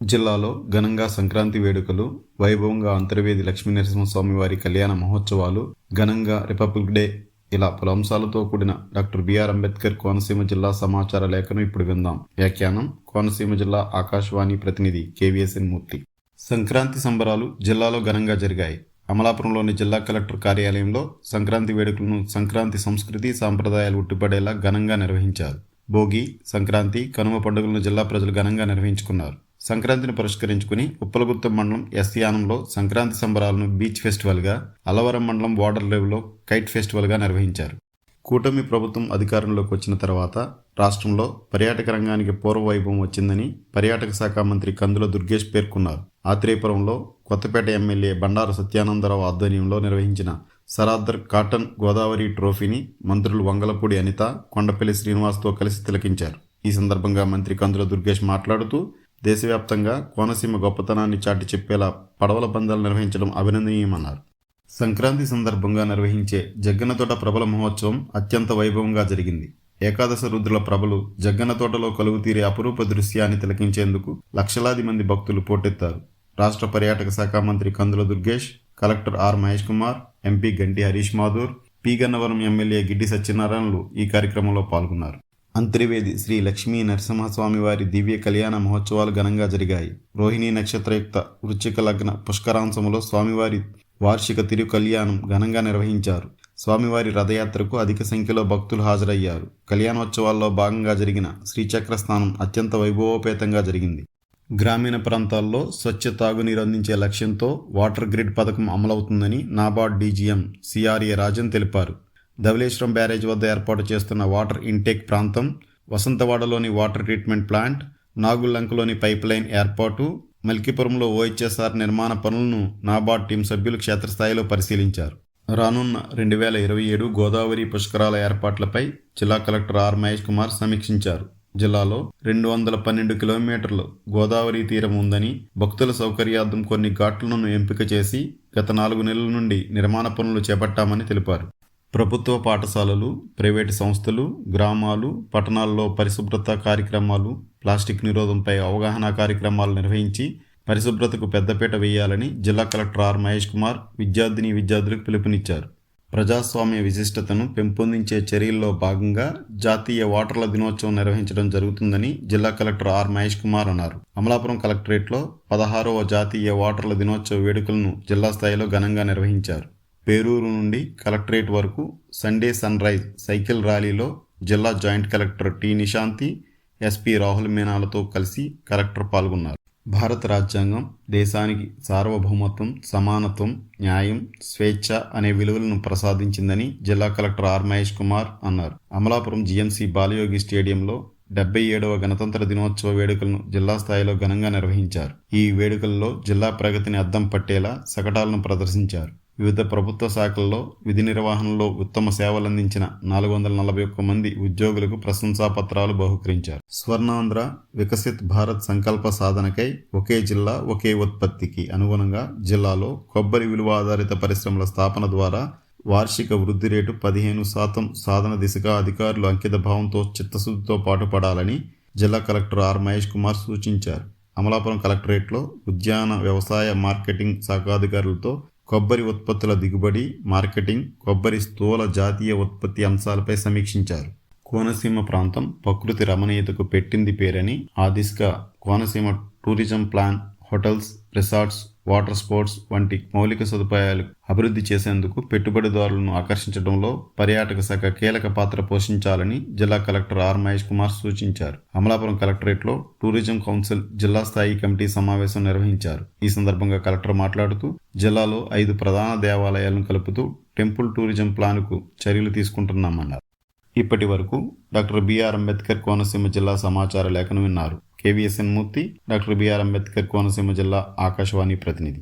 జిల్లాలో ఘనంగా సంక్రాంతి వేడుకలు, వైభవంగా అంతర్వేది లక్ష్మీనరసింహస్వామి వారి కళ్యాణ మహోత్సవాలు, ఘనంగా రిపబ్లిక్ డే ఇలా పలు అంశాలతో కూడిన డాక్టర్ బిఆర్ అంబేద్కర్ కోనసీమ జిల్లా సమాచార లేఖను ఇప్పుడు విందాం. వ్యాఖ్యానం కోనసీమ జిల్లా ఆకాశవాణి ప్రతినిధి కేవీఎస్ఎన్ మూర్తి. సంక్రాంతి సంబరాలు జిల్లాలో ఘనంగా జరిగాయి. అమలాపురంలోని జిల్లా కలెక్టర్ కార్యాలయంలో సంక్రాంతి వేడుకలను సంక్రాంతి సంస్కృతి సాంప్రదాయాలు ఉట్టిపడేలా ఘనంగా నిర్వహించారు. భోగి, సంక్రాంతి, కనుమ పండుగలను జిల్లా ప్రజలు ఘనంగా నిర్వహించుకున్నారు. సంక్రాంతిని పురస్కరించుకుని ఉప్పలగుత్తం మండలం యానంలో సంక్రాంతి సంబరాలను బీచ్ ఫెస్టివల్గా, అలవరం మండలం వాటర్ లెవెల్లో కైట్ ఫెస్టివల్గా నిర్వహించారు. కూటమి ప్రభుత్వం అధికారంలోకి వచ్చిన తర్వాత రాష్ట్రంలో పర్యాటక రంగానికి పూర్వ వైభవం వచ్చిందని పర్యాటక శాఖ మంత్రి కందుల దుర్గేష్ పేర్కొన్నారు. ఆత్రేయపురంలో కొత్తపేట ఎమ్మెల్యే బండారు సత్యానందరావు ఆధ్వర్యంలో నిర్వహించిన సరాద్దర్ కాటన్ గోదావరి ట్రోఫీని మంత్రులు వంగలపూడి అనిత, కొండపల్లి శ్రీనివాస్తో కలిసి తిలకించారు. ఈ సందర్భంగా మంత్రి కందుల దుర్గేష్ మాట్లాడుతూ దేశవ్యాప్తంగా కోనసీమ గొప్పతనాన్ని చాటి చెప్పేలా పడవల పందాలు నిర్వహించడం అభినందనీయమన్నారు. సంక్రాంతి సందర్భంగా నిర్వహించే జగ్గన్నతోట ప్రభల మహోత్సవం అత్యంత వైభవంగా జరిగింది. ఏకాదశ రుద్రుల ప్రభలు జగ్గన్నతోటలో కలుగుతీరే అపురూప దృశ్యాన్ని తిలకించేందుకు లక్షలాది మంది భక్తులు పోటెత్తారు. రాష్ట్ర పర్యాటక శాఖ మంత్రి Kandula Durgesh, collector R Mahesh Kumar, MP Ganti Harish Madhur, P Gannavaram MLA Giddi సత్యనారాయణలు ఈ కార్యక్రమంలో పాల్గొన్నారు. అంతర్వేది శ్రీ లక్ష్మీ నరసింహస్వామి వారి దివ్య కళ్యాణ మహోత్సవాలు ఘనంగా జరిగాయి. రోహిణీ నక్షత్రయుక్త వృశ్చిక లగ్న పుష్కరాంశములో స్వామివారి వార్షిక తిరు కళ్యాణం ఘనంగా నిర్వహించారు. స్వామివారి రథయాత్రకు అధిక సంఖ్యలో భక్తులు హాజరయ్యారు. కళ్యాణోత్సవాల్లో భాగంగా జరిగిన శ్రీచక్ర స్నానం అత్యంత వైభవోపేతంగా జరిగింది. గ్రామీణ ప్రాంతాల్లో స్వచ్ఛ తాగునీరు అందించే లక్ష్యంతో వాటర్ గ్రిడ్ పథకం అమలవుతుందని నాబార్డ్ డీజీఎం సిఆర్ఏ రాజన్ తెలిపారు. ధవళేశ్వరం బ్యారేజ్ వద్ద ఏర్పాటు చేస్తున్న వాటర్ ఇంటేక్ ప్రాంతం, వసంతవాడలోని వాటర్ ట్రీట్మెంట్ ప్లాంట్, నాగుల్లంకలోని పైప్ లైన్ ఏర్పాటు, మల్కీపురంలో ఓహెచ్ఎస్ఆర్ నిర్మాణ పనులను నాబార్డ్ టీం సభ్యులు క్షేత్రస్థాయిలో పరిశీలించారు. రానున్న 2027 గోదావరి పుష్కరాల ఏర్పాట్లపై జిల్లా కలెక్టర్ ఆర్ మహేష్ కుమార్ సమీక్షించారు. జిల్లాలో 212 కిలోమీటర్లు గోదావరి తీరం ఉందని, భక్తుల సౌకర్యార్థం కొన్ని ఘాట్లను ఎంపిక చేసి గత 4 నెలల నుండి నిర్మాణ పనులు చేపట్టామని తెలిపారు. ప్రభుత్వ పాఠశాలలు, ప్రైవేటు సంస్థలు, గ్రామాలు, పట్టణాల్లో పరిశుభ్రత కార్యక్రమాలు, ప్లాస్టిక్ నిరోధంపై అవగాహన కార్యక్రమాలు నిర్వహించి పరిశుభ్రతకు పెద్దపీట వేయాలని జిల్లా కలెక్టర్ ఆర్ మహేష్ కుమార్ విద్యార్థులకు పిలుపునిచ్చారు. ప్రజాస్వామ్య విశిష్టతను పెంపొందించే చర్యల్లో భాగంగా జాతీయ ఓటర్ల దినోత్సవం నిర్వహించడం జరుగుతుందని జిల్లా కలెక్టర్ ఆర్ మహేష్ కుమార్ అన్నారు. అమలాపురం కలెక్టరేట్లో 16వ జాతీయ ఓటర్ల దినోత్సవ వేడుకలను జిల్లా స్థాయిలో ఘనంగా నిర్వహించారు. పేరూరు నుండి కలెక్టరేట్ వరకు సండే సన్ రైజ్ సైకిల్ ర్యాలీలో జిల్లా joint collector T Nishanthi, SP Rahul మీనాలతో కలిసి కలెక్టర్ పాల్గొన్నారు. భారత రాజ్యాంగం దేశానికి సార్వభౌమత్వం, సమానత్వం, న్యాయం, స్వేచ్ఛ అనే విలువలను ప్రసాదించిందని జిల్లా కలెక్టర్ ఆర్ మహేష్ కుమార్ అన్నారు. అమలాపురం జిఎంసి బాలయోగి స్టేడియంలో 77వ గణతంత్ర దినోత్సవ వేడుకలను జిల్లా స్థాయిలో ఘనంగా నిర్వహించారు. ఈ వేడుకల్లో జిల్లా ప్రగతిని అద్దం పట్టేలా శకటాలను ప్రదర్శించారు. వివిధ ప్రభుత్వ శాఖల్లో విధి నిర్వహణలో ఉత్తమ సేవలందించిన 441 మంది ఉద్యోగులకు ప్రశంసా పత్రాలు బహుకరించారు. స్వర్ణాంధ్ర వికసిత్ భారత్ సంకల్ప సాధనకై ఒకే జిల్లా ఒకే ఉత్పత్తికి అనుగుణంగా జిల్లాలో కొబ్బరి విలువ ఆధారిత పరిశ్రమల స్థాపన ద్వారా వార్షిక వృద్ధి రేటు 15% సాధన దిశగా అధికారులు అంకిత భావంతో చిత్తశుద్ధితో పాటుపడాలని జిల్లా కలెక్టర్ ఆర్ మహేష్ కుమార్ సూచించారు. అమలాపురం కలెక్టరేట్లో ఉద్యాన వ్యవసాయ మార్కెటింగ్ శాఖాధికారులతో కొబ్బరి ఉత్పత్తుల దిగుబడి, మార్కెటింగ్, కొబ్బరి స్థూల జాతీయ ఉత్పత్తి అంశాలపై సమీక్షించారు. కోనసీమ ప్రాంతం ప్రకృతి రమణీయతకు పెట్టింది పేరని ఆ దిశగా Konaseema tourism plan, hotels, resorts, water sports వంటి మౌలిక సదుపాయాలు అభివృద్ధి చేసేందుకు పెట్టుబడిదారులను ఆకర్షించడంలో పర్యాటక శాఖ కీలక పాత్ర పోషించాలని జిల్లా కలెక్టర్ ఆర్ మహేష్ కుమార్ సూచించారు. అమలాపురం కలెక్టరేట్లో టూరిజం కౌన్సిల్ జిల్లా స్థాయి కమిటీ సమావేశం నిర్వహించారు. ఈ సందర్భంగా కలెక్టర్ మాట్లాడుతూ జిల్లాలో 5 ప్రధాన దేవాలయాలను కలుపుతూ టెంపుల్ టూరిజం ప్లాన్కు చర్యలు తీసుకుంటున్నామన్నారు. ఇప్పటి వరకు డాక్టర్ బిఆర్ అంబేద్కర్ కోనసీమ జిల్లా సమాచార లేఖను విన్నారు. కేవీఎస్ఎన్ మూర్తి, డాక్టర్ బిఆర్ అంబేద్కర్ కోనసీమ జిల్లా ఆకాశవాణి ప్రతినిధి.